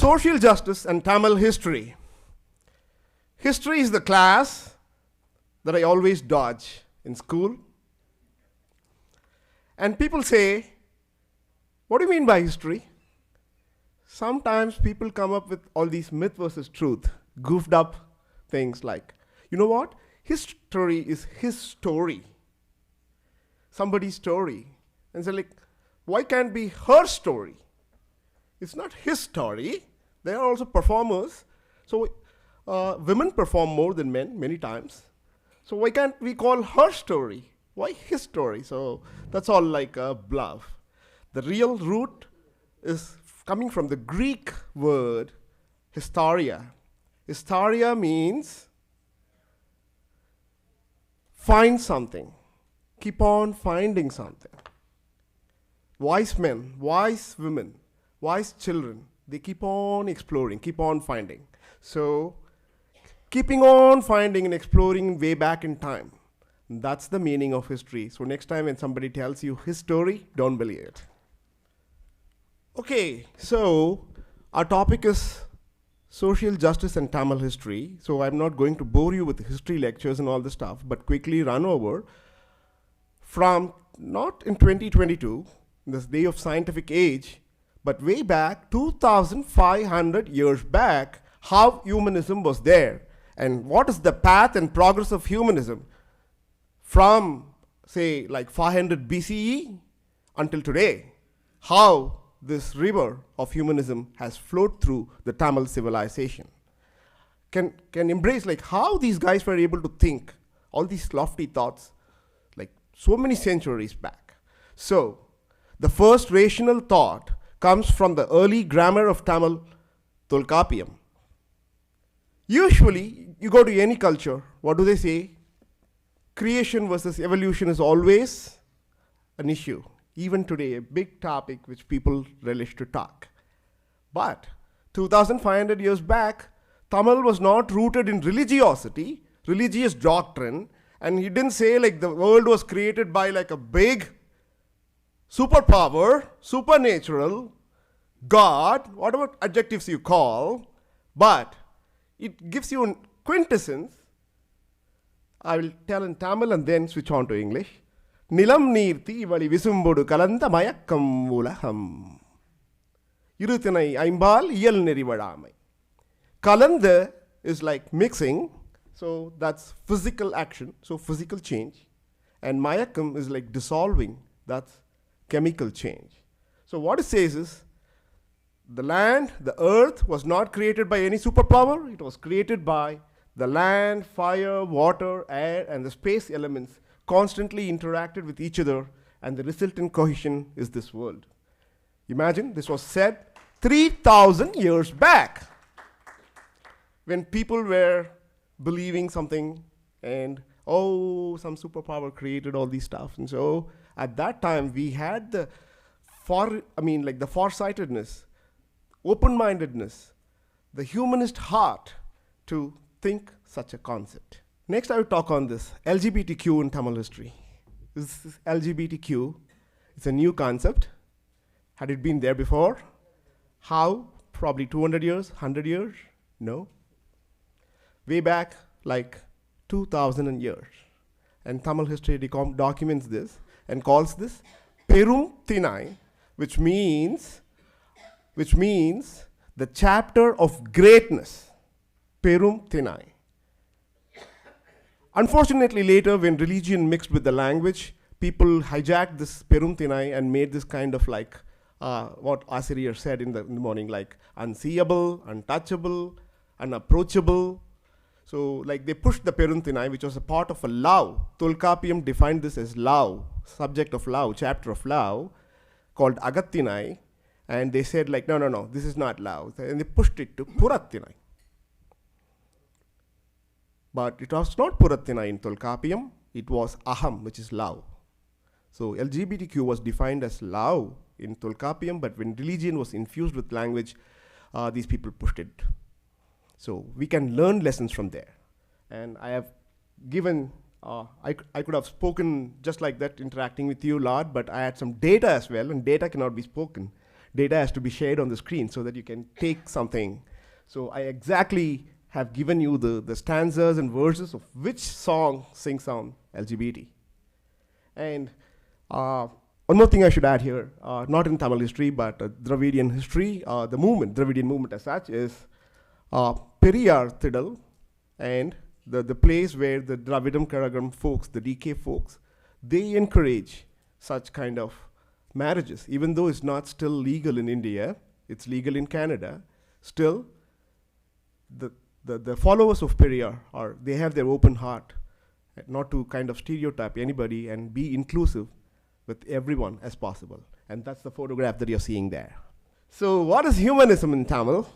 Social justice and Tamil history. History is the class that I always dodge in school. And people say, what do you mean by history? Sometimes people come up with all these myth versus truth, goofed up things like, you know what? History is his story, somebody's story. And so like, why can't it be her story? It's not his story. They are also performers. So women perform more than men many times. So why can't we call her story? Why his story? So that's all like a bluff. The real root is coming from the Greek word historia. Historia means find something. Keep on finding something. Wise men, wise women, wise children, they keep on exploring, keep on finding. So, keeping on finding and exploring way back in time. That's the meaning of history. So next time when somebody tells you his story, don't believe it. Okay, so our topic is social justice and Tamil history. So I'm not going to bore you with history lectures and all this stuff, but quickly run over from not in 2022, this day of scientific age, but way back 2,500 years back, how humanism was there and what is the path and progress of humanism from, say, like 500 BCE until today. How this river of humanism has flowed through the Tamil civilization. Can embrace like how these guys were able to think all these lofty thoughts like so many centuries back. So, the first rational thought comes from the early grammar of Tamil, Tolkappiyam. Usually, you go to any culture, what do they say? Creation versus evolution is always an issue. Even today, a big topic which people relish to talk. But 2,500 years back, Tamil was not rooted in religiosity, religious doctrine, and he didn't say like the world was created by like a big superpower, supernatural, God, whatever adjectives you call, but it gives you a quintessence. I will tell in Tamil and then switch on to English. Nilam neerthi vali visumbodu kalanda mayakkam ulaham. Iruthanai aimbal iyal nerivadamai. Kalanda is like mixing, so that's physical action, so physical change. And mayakkam is like dissolving, that's chemical change. So what it says is, the land, the earth was not created by any superpower, it was created by the land, fire, water, air, and the space elements constantly interacted with each other, and the resultant cohesion is this world. Imagine this was said 3,000 years back when people were believing something and some superpower created all these stuff. And so at that time we had the farsightedness, open-mindedness, the humanist heart to think such a concept. Next, I will talk on this LGBTQ in Tamil history. This is LGBTQ. It's a new concept. Had it been there before? How? Probably 200 years, 100 years? No. Way back, like 2,000 years. And Tamil history documents this and calls this Perum Thinai, which means the chapter of greatness. Perum Thinai. Unfortunately, later, when religion mixed with the language, people hijacked this Perum Thinai and made this kind of like what Asiriyar said in the morning, like unseeable, untouchable, unapproachable. So, like they pushed the Perum Thinai, which was a part of a love. Tolkappiyam defined this as love, subject of love, chapter of love, called Agathinai, and they said like, no, this is not love, and they pushed it to Purathinai. But it was not Purathinai in Tolkappiyam, it was Aham, which is love. So LGBTQ was defined as love in Tolkappiyam, but when religion was infused with language, these people pushed it. So we can learn lessons from there. And I have given, I could have spoken just like that, interacting with you a lot, but I had some data as well, and data cannot be spoken. data has to be shared on the screen so that you can take something. So I exactly have given you the stanzas and verses of which song sings on LGBT. And one more thing I should add here, not in Tamil history, but Dravidian history, the movement, Dravidian movement as such, is Periyar Thidal, and the place where the Dravidam Karagam folks, the DK folks, they encourage such kind of marriages. Even though it's not still legal in India, it's legal in Canada, still the followers of Periyar they have their open heart, not to kind of stereotype anybody and be inclusive with everyone as possible. And that's the photograph that you're seeing there. So what is humanism in Tamil?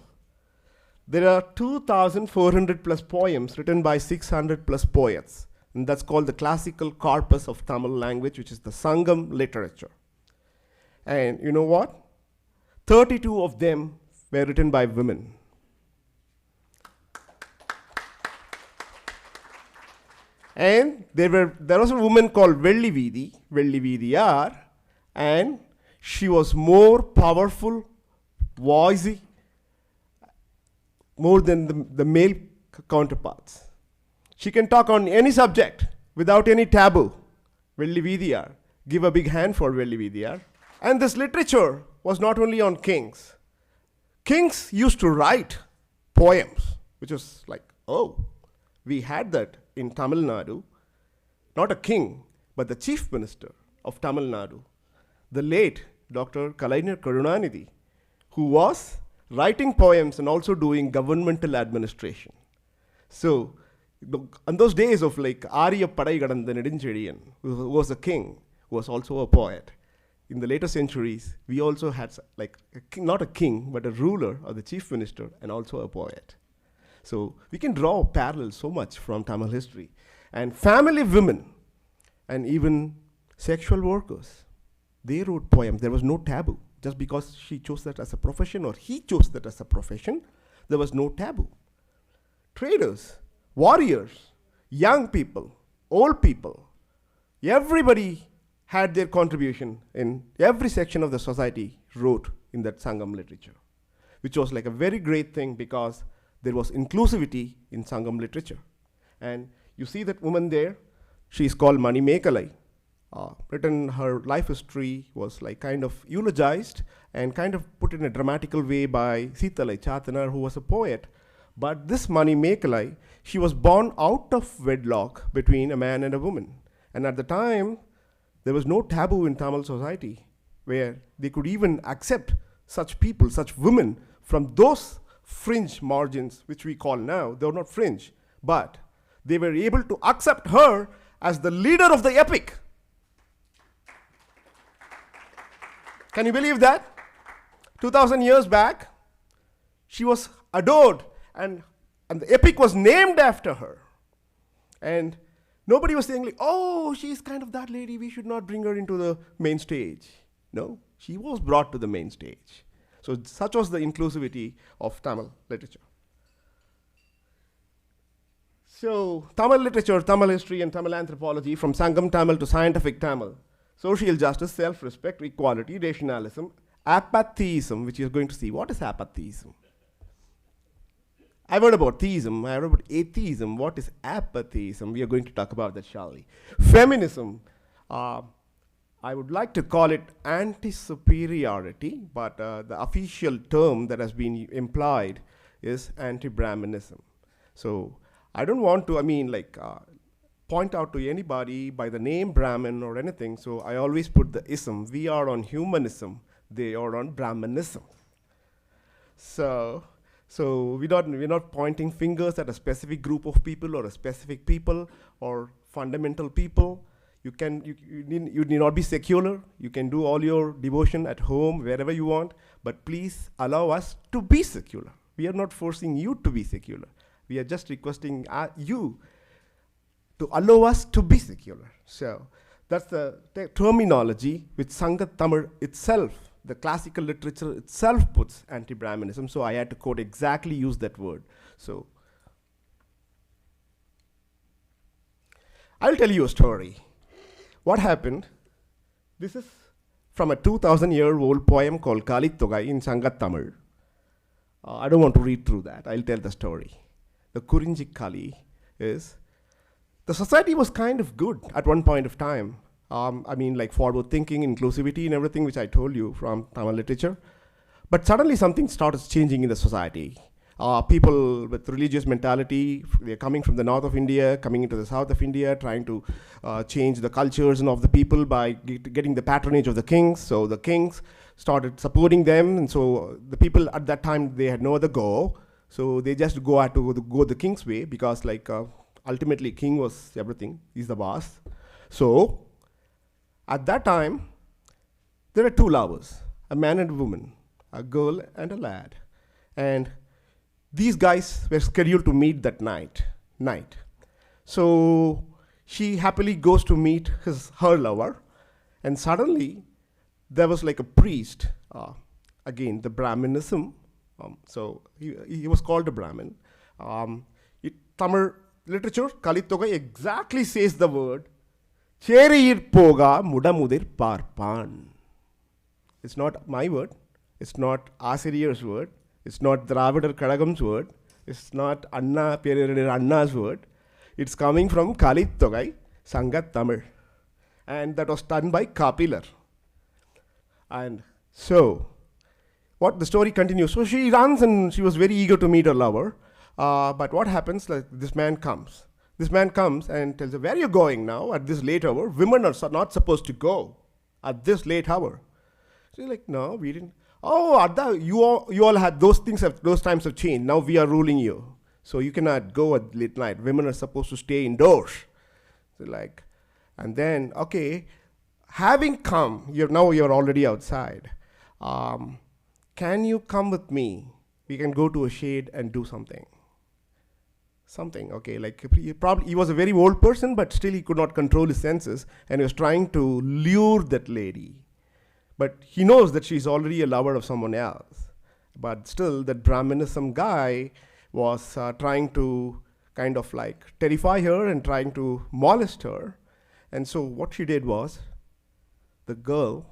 There are 2,400 plus poems written by 600 plus poets. And that's called the classical corpus of Tamil language, which is the Sangam literature. And you know what? 32 of them were written by women. And there was a woman called Velli Vidiyar, and she was more powerful, voicey, more than the male counterparts. She can talk on any subject without any taboo. Velli Vidiyar. Give a big hand for Velli Vidiyar. And this literature was not only on kings. Kings used to write poems, which was like, oh, we had that in Tamil Nadu. Not a king, but the chief minister of Tamil Nadu, the late Dr. Kalainar Karunanidhi, who was writing poems and also doing governmental administration. So, in those days of like Arya Padaigadan the Nedinchediyan, who was a king, who was also a poet, in the later centuries, we also had like not a king, but a ruler or the chief minister and also a poet. So we can draw parallels so much from Tamil history. And family women and even sexual workers, they wrote poems. There was no taboo. Just because she chose that as a profession or he chose that as a profession, there was no taboo. Traders, warriors, young people, old people, everybody had their contribution in every section of the society wrote in that Sangam literature, which was like a very great thing because there was inclusivity in Sangam literature. And you see that woman there, she's called Mani Mekalai. Written her life history was like kind of eulogized and kind of put in a dramatical way by Seethalai Chatanar, who was a poet. But this Mani Mekalai, she was born out of wedlock between a man and a woman. And at the time, there was no taboo in Tamil society where they could even accept such people, such women from those fringe margins, which we call now. They were not fringe, but they were able to accept her as the leader of the epic. Can you believe that? 2,000 years back, she was adored, and the epic was named after her. And nobody was saying like, oh, she's kind of that lady, we should not bring her into the main stage. No, she was brought to the main stage. So such was the inclusivity of Tamil literature. So Tamil literature, Tamil history, and Tamil anthropology, from Sangam Tamil to scientific Tamil, social justice, self-respect, equality, rationalism, apatheism, which you're going to see. What is apatheism? I've heard about theism, I've heard about atheism. What is apatheism? We are going to talk about that, shall we? Feminism, I would like to call it anti-superiority, but the official term that has been implied is anti-Brahmanism. So I don't want to, point out to anybody by the name Brahmin or anything, so I always put the ism. We are on humanism, they are on Brahmanism. So we're not pointing fingers at a specific group of people or a specific people or fundamental people. You need not be secular. You can do all your devotion at home, wherever you want, but please allow us to be secular. We are not forcing you to be secular. We are just requesting you to allow us to be secular. So that's the terminology which Sangat Tamil itself, the classical literature itself, puts anti-Brahmanism. So I had to quote exactly use that word. So I'll tell you a story. What happened? This is from a 2,000-year-old poem called Kalittogai in Sangat Tamil. I don't want to read through that. I'll tell the story. The Kurinji Kali is, the society was kind of good at one point of time. I mean, like forward thinking, inclusivity, and everything which I told you from Tamil literature. But suddenly something started changing in the society. People with religious mentality, they're coming from the north of India, coming into the south of India, trying to change the cultures and of the people by getting the patronage of the kings. So the kings started supporting them, and so the people at that time, they had no other go. So they just go the king's way, because like ultimately king was everything, he's the boss. So at that time, there were two lovers, a man and a woman, a girl and a lad. And these guys were scheduled to meet that night. So she happily goes to meet her lover, and suddenly there was like a priest, again, the Brahminism. So he was called a Brahmin. Tamil literature, Kalittogai exactly says the word, Cheriyir poga mudamudir parpan. It's not my word. It's not Asiriyar's word. It's not Dravidar Kadagam's word. It's not Anna Periyar Anna's word. It's coming from Kalittogai, Sangat Tamil. And that was done by Kapilar. And so, what the story continues. So she runs, and she was very eager to meet her lover. But what happens, like this man comes. This man comes and tells her, where are you going now at this late hour? Women are not supposed to go at this late hour. She's like, no, we didn't. Oh, you all had those times have changed. Now we are ruling you. So you cannot go at late night. Women are supposed to stay indoors. So like, and then, okay, having come, you're already outside. Can you come with me? We can go to a shade and do something. Okay, like he was a very old person, but still he could not control his senses, and he was trying to lure that lady. But he knows that she's already a lover of someone else. But still, that Brahminism guy was trying to kind of like terrify her and trying to molest her. And so what she did was, the girl,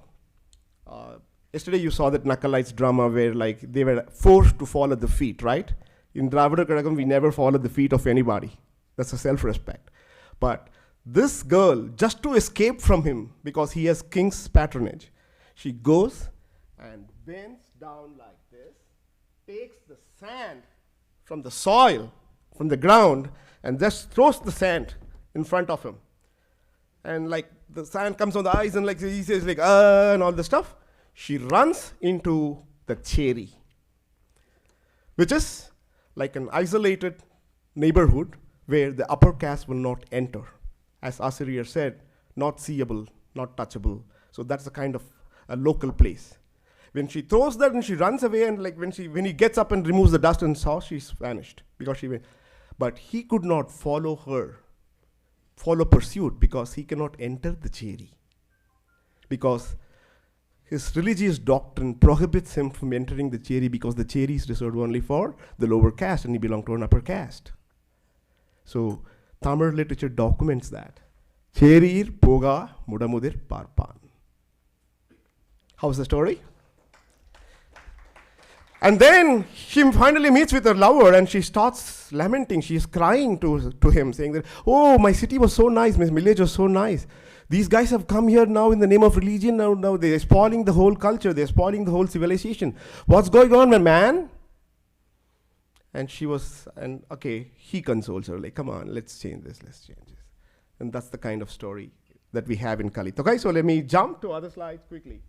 yesterday you saw that Nakalites drama where like they were forced to follow the feet, right? In Dravidar Kadagam, we never follow the feet of anybody. That's a self-respect. But this girl, just to escape from him, because he has king's patronage, she goes and bends down like this, takes the sand from the soil, from the ground, and just throws the sand in front of him. And like the sand comes on the eyes, and like he says like, and all the stuff. She runs into the cherry, which is like an isolated neighborhood where the upper caste will not enter. As Asiriyar said, not seeable, not touchable. So that's a kind of a local place. When she throws that and she runs away, and like when he gets up and removes the dust and saw, she's vanished because she went. But he could not follow pursuit, because he cannot enter the cherry. Because his religious doctrine prohibits him from entering the cherry, because the cherry is reserved only for the lower caste and he belonged to an upper caste. So Tamil literature documents that. Cherir poga mudamudir parpan. How's the story? And then she finally meets with her lover, and she starts lamenting. She's crying to him, saying that, oh, my city was so nice, my village was so nice. These guys have come here now in the name of religion. Now they're spoiling the whole culture. They're spoiling the whole civilization. What's going on, my man? And he consoles her, like, come on, let's change this. And that's the kind of story that we have in Kalit. Okay, so let me jump to other slides quickly.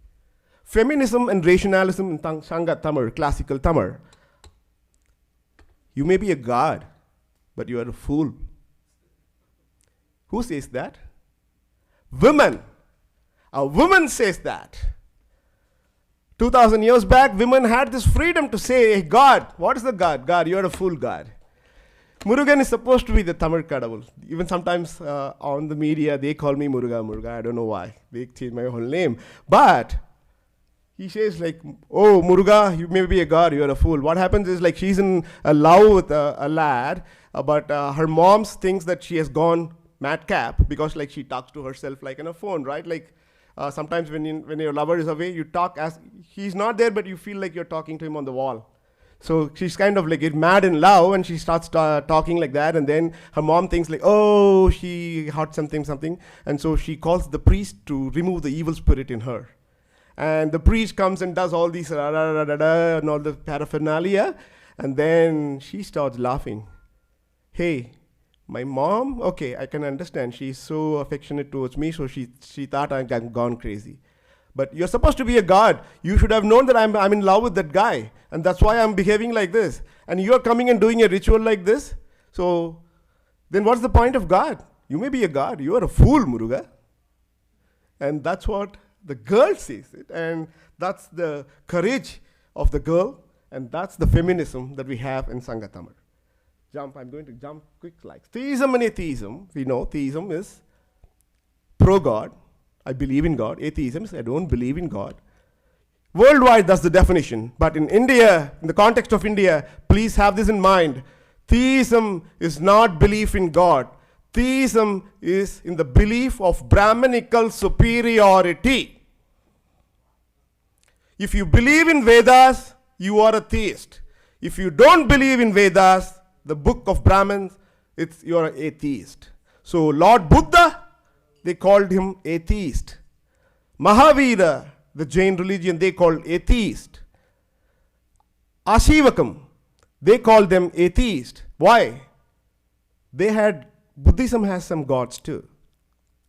Feminism and rationalism in Sangat Tamil, classical Tamil. You may be a god, but you are a fool. Who says that? Women. A woman says that. 2,000 years back, women had this freedom to say, hey, God, what is the God? God, you're a fool God. Murugan is supposed to be the Tamil Kadavul. Even sometimes on the media, they call me Muruga. I don't know why. They changed my whole name. But he says like, oh, Muruga, you may be a god, you're a fool. What happens is like she's in a love with a lad, but her mom thinks that she has gone madcap because like she talks to herself like on a phone, right? Like Sometimes when your lover is away, you talk as he's not there, but you feel like you're talking to him on the wall. So she's kind of like mad in love, and she starts talking like that, and then her mom thinks like, oh, she had something, and so she calls the priest to remove the evil spirit in her. And the priest comes and does all these and all the paraphernalia, and then she starts laughing. Hey, my mom, okay, I can understand. She's so affectionate towards me, so she thought I've gone crazy. But you're supposed to be a god. You should have known that I'm in love with that guy, and that's why I'm behaving like this. And you're coming and doing a ritual like this. So then what's the point of God? You may be a god. You are a fool, Muruga. And that's what the girl sees it. And that's the courage of the girl. And that's the feminism that we have in Sangatamar. I'm going to jump quick slides. Theism and atheism. We know theism is pro-God. I believe in God. Atheism is I don't believe in God. Worldwide, that's the definition. But in India, in the context of India, please have this in mind. Theism is not belief in God. Theism is in the belief of Brahmanical superiority. If you believe in Vedas, you are a theist. If you don't believe in Vedas, the book of Brahmins, you are an atheist. So Lord Buddha, they called him atheist. Mahavira, the Jain religion, they called atheist. Ashivakam, they called them atheist. Why? Buddhism has some gods too.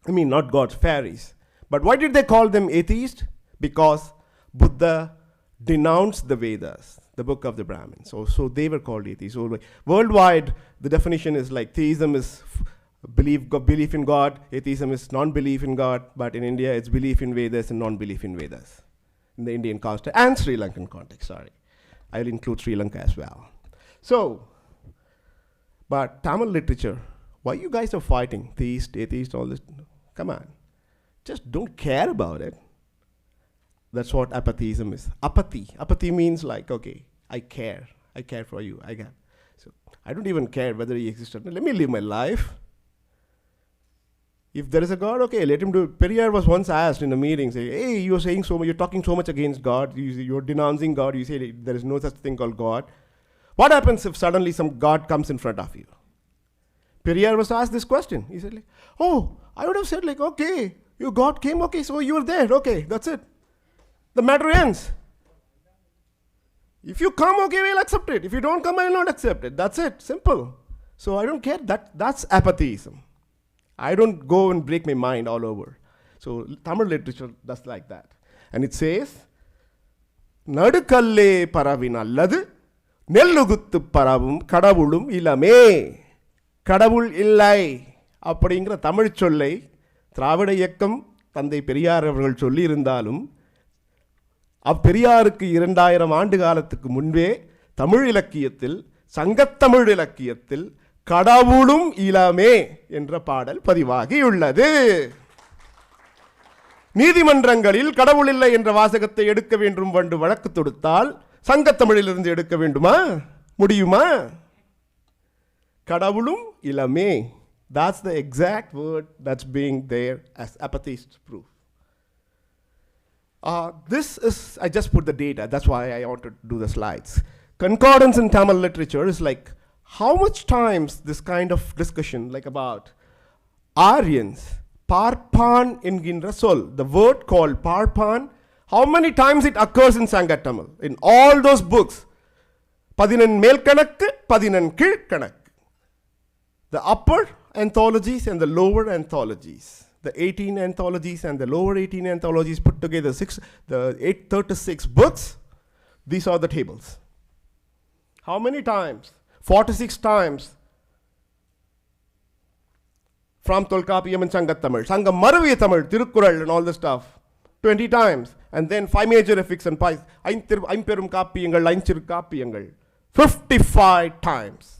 I mean, not gods, fairies. But why did they call them atheist? Because Buddha denounced the Vedas, the book of the Brahmins. So they were called atheists. So worldwide, the definition is like theism is belief in God, atheism is non-belief in God, but in India it's belief in Vedas and non-belief in Vedas. In the Indian context and Sri Lankan context, sorry. I will include Sri Lanka as well. So, but Tamil literature, why you guys are fighting? Theist, atheist, all this. Come on. Just don't care about it. That's what apatheism is. Apathy. Apathy means like, okay, I care. I care for you. So I don't even care whether he exists or not. Let me live my life. If there is a God, okay, let him do it. Periyar was once asked in a meeting, say, hey, you're saying so much, you're talking so much against God, you're denouncing God, you say there is no such thing called God. What happens if suddenly some God comes in front of you? Periyar was asked this question. He said, like, oh, I would have said, like, okay, your God came, okay, so you were there, okay, that's it. The matter ends. If you come, okay, we'll accept it. If you don't come, I will not accept it. That's it, simple. So I don't care, that's apatheism. I don't go and break my mind all over. So Tamil literature does like that. And it says, Nadukalle paravinalladu, nelluguttu paravum kadavulum ilame. கடவுள் இல்லை அப்படிங்கிற தமிழ் சொல்லை திராவிட இயக்கம் தந்தை பெரியார் அவர்கள் சொல்லியிருந்தாலும் அப்பெரியாருக்கு 2000 ஆண்டு காலத்துக்கு முன்பே தமிழ் இலக்கியத்தில் சங்கத்தமிழ் இலக்கியத்தில் கடவுளும் இலமே என்ற பாடல் பதிவாகியுள்ளது. நீதிமன்றங்களில் கடவுள் இல்லை என்ற வாசகத்தை எடுக்க வேண்டும் என்று வழக்கு தொடுத்தால் சங்கத்தமிழிலிருந்து எடுக்க வேண்டுமா? முடியுமா? கடவுளும் இலமே. That's the exact word that's being there as apatheist proof. This is, I just put the data, that's why I want to do the slides. Concordance in Tamil literature is like, how much times this kind of discussion, like about Aryans, Parpan என்கின்ற சொல், the word called Parpan, how many times it occurs in Sangat Tamil? In all those books. 11 மேல் கணக்கு, 11 கீழ் கணக்கு. The upper anthologies and the lower anthologies. The 18 anthologies and the lower 18 anthologies put together, the 836 books, these are the tables. How many times? 46 times. From Tolkapiyam and Sangat Tamil. Sangam Maraviya Tamil, Tirukkural and all this stuff. 20 times. And then 5 major epics and pies. Aimperum Kapiyangal, Ainchir Kapiyangal. 55 times.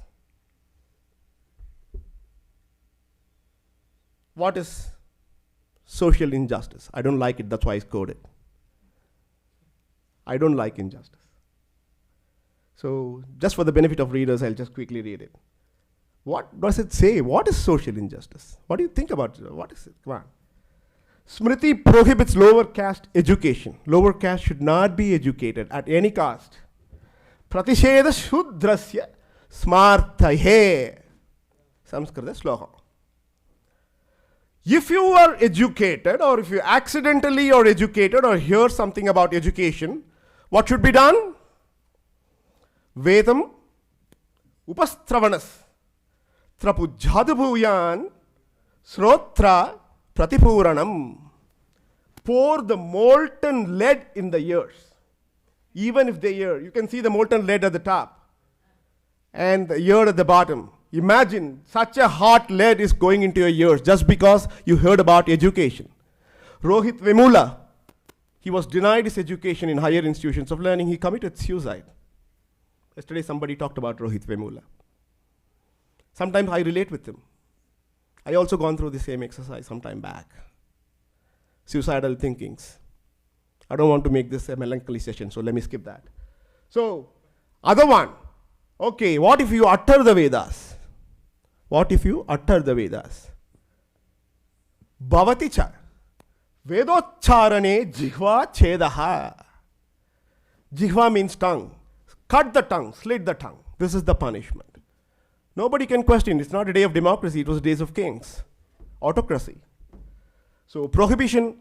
What is social injustice? I don't like it, that's why I scored it. I don't like injustice. So, just for the benefit of readers, I'll just quickly read it. What does it say? What is social injustice? What do you think about it? What is it? Come on. Smriti prohibits lower caste education. Lower caste should not be educated at any cost. Pratisheda shudrasya smartahe. Samskrita sloka. If you are educated, or if you accidentally are educated or hear something about education, what should be done? Vedam upastravanas trapujjadubhuyan srotra pratipuranam. Pour the molten lead in the ears. Even if they ear, you can see the molten lead at the top and the ear at the bottom. Imagine such a hot lead is going into your ears just because you heard about education. Rohit Vemula, he was denied his education in higher institutions of learning. He committed suicide. Yesterday somebody talked about Rohit Vemula. Sometimes I relate with him. I also gone through the same exercise some time back. Suicidal thinkings. I don't want to make this a melancholy session, so let me skip that. So, other one. Okay, what if you utter the Vedas? What if you utter the Vedas? Bhavati cha Vedocharane jihva chedaha. Jihva means tongue. Cut the tongue, slit the tongue. This is the punishment. Nobody can question. It's not a day of democracy, it was days of kings. Autocracy. So prohibition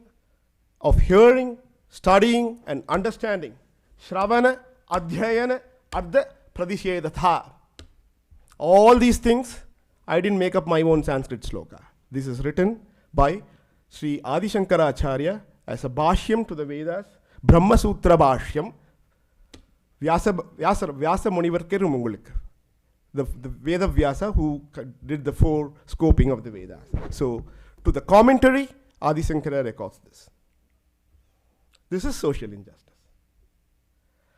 of hearing, studying and understanding. Shravana, Adhyayana, Ardha, Pradishedatha. All these things, I didn't make up my own Sanskrit sloka. This is written by Sri Adi Shankaracharya as a Bhashyam to the Vedas, Brahma Sutra Bhashyam, Vyasa Munivarke Rumungulik. The Veda Vyasa who did the four scoping of the Vedas. So, to the commentary, Adi Shankara records this. This is social injustice.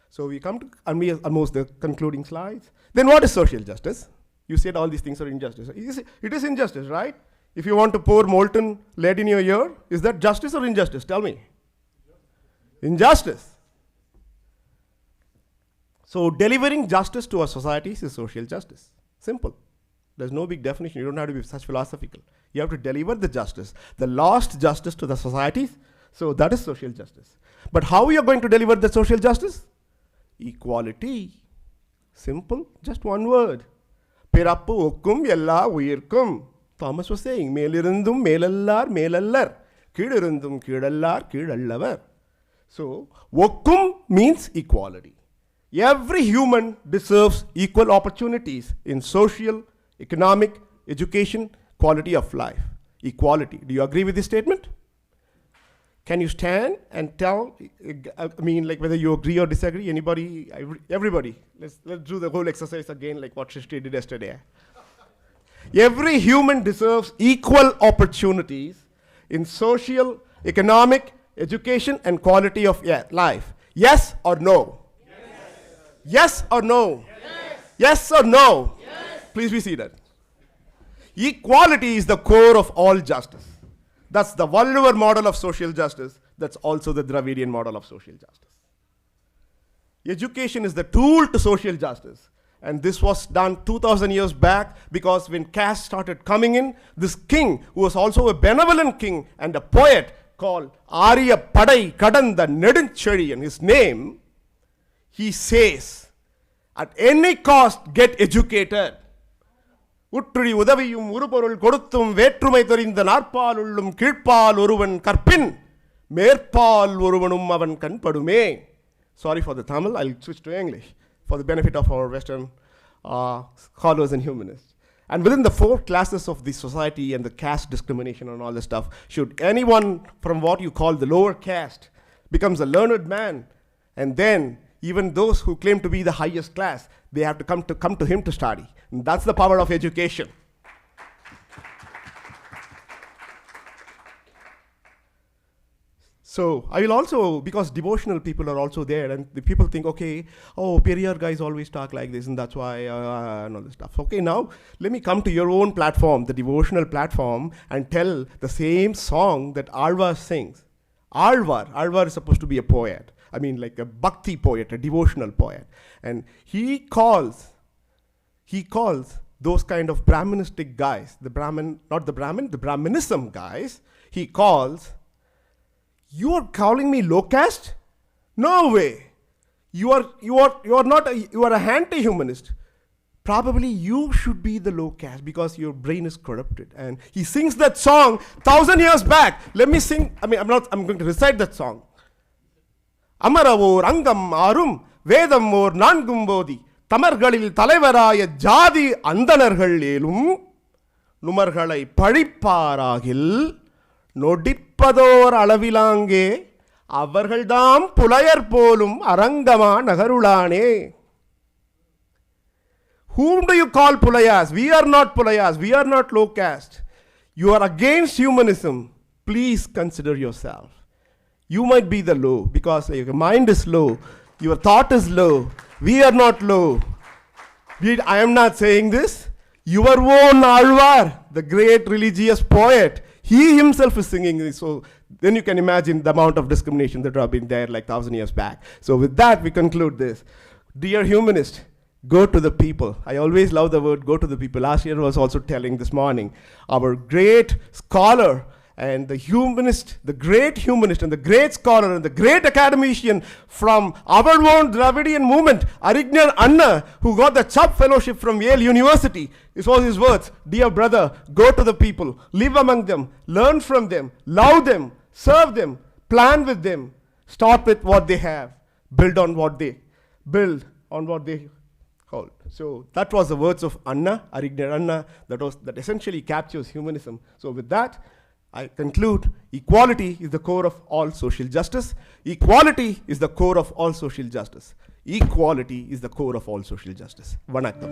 So we come to almost the concluding slides. Then what is social justice? You said all these things are injustice. It is injustice, right? If you want to pour molten lead in your ear, is that justice or injustice? Tell me. Injustice. So delivering justice to our societies is social justice. Simple. There's no big definition. You don't have to be such philosophical. You have to deliver the justice, the lost justice to the societies. So that is social justice. But how are you going to deliver the social justice? Equality. Simple. Just one word. Pirappu okkum ella uyirkum. Thomas was saying, melirundum melallar melallar. Kidurundum kidallar kidallavar. So, okkum means equality. Every human deserves equal opportunities in social, economic, education, quality of life. Equality. Do you agree with this statement? Can you stand and tell, like whether you agree or disagree? Anybody, everybody. Let's do the whole exercise again like what Shrishti did yesterday. Every human deserves equal opportunities in social, economic, education, and quality of life. Yes or no? Yes or no? Yes. Yes or no? Yes. Please be seated. Equality is the core of all justice. That's the Valluvar model of social justice. That's also the Dravidian model of social justice. Education is the tool to social justice. And this was done 2000 years back because when caste started coming in, this king, who was also a benevolent king and a poet called Arya Padai Kadanda Nedunchari, and his name, he says, at any cost, get educated. உற்றுடி உதவியும் உருபொருள் கொடுத்தும் வேற்றுமை தெரிந்த நாற்பால் உள்ளும் கீழ்ப்பால் ஒருவன் கற்பின் மேற்பால் ஒருவனும் அவன் கண்படுமே. Sorry for the Tamil, I'll switch to English for the benefit of our Western scholars and humanists. And within the four classes of the society and the caste discrimination and all this stuff, should anyone from what you call the lower caste becomes a learned man, and then even those who claim to be the highest class, they have to come to him to study. And that's the power of education. So I will also, because devotional people are also there, and the people think, okay, oh, Periyar guys always talk like this, and that's why, and all this stuff. Okay, now let me come to your own platform, the devotional platform, and tell the same song that Alvar sings. Alvar is supposed to be a poet. I mean, like a bhakti poet, a devotional poet. And he calls those kind of Brahmanistic guys, the Brahmanism guys, he calls You are calling me low caste? No way. You are a anti-humanist. Probably you should be the low caste because your brain is corrupted. And he sings that song 1,000 years back. Let me sing. I'm going to recite that song. Amaravor angam arum vedam or nangumbodi tamargalil தலைவராய ஜாதி அந்தணர்கள் ஏலும் நுமர்களை பழிப்பாராகில் நொடிப்பதோர் அளவிலாங்கே அவர்கள்தாம் புலையர் போலும் அரங்கமா நகருளானே. Whom do you call pulayas? We are not pulayas. We are not low caste. You are against humanism. Please consider yourself. You might be the low because your mind is low. Your thought is low. We are not low. I am not saying this. Your own Alvar, the great religious poet, he himself is singing this. So then you can imagine the amount of discrimination that have been there like 1,000 years back. So with that, we conclude this. Dear humanist, go to the people. I always love the word go to the people. Last year was also telling this morning. Our great scholar and the humanist, the great humanist and the great scholar and the great academician from our own Dravidian movement, Arignar Anna, who got the Chubb Fellowship from Yale University. This was his words. Dear brother, go to the people, live among them, learn from them, love them, serve them, plan with them, start with what they have, build on what they hold. So that was the words of Anna, Arignar Anna, that essentially captures humanism. So with that, I conclude, equality is the core of all social justice. Equality is the core of all social justice. Equality is the core of all social justice. Vanakkam.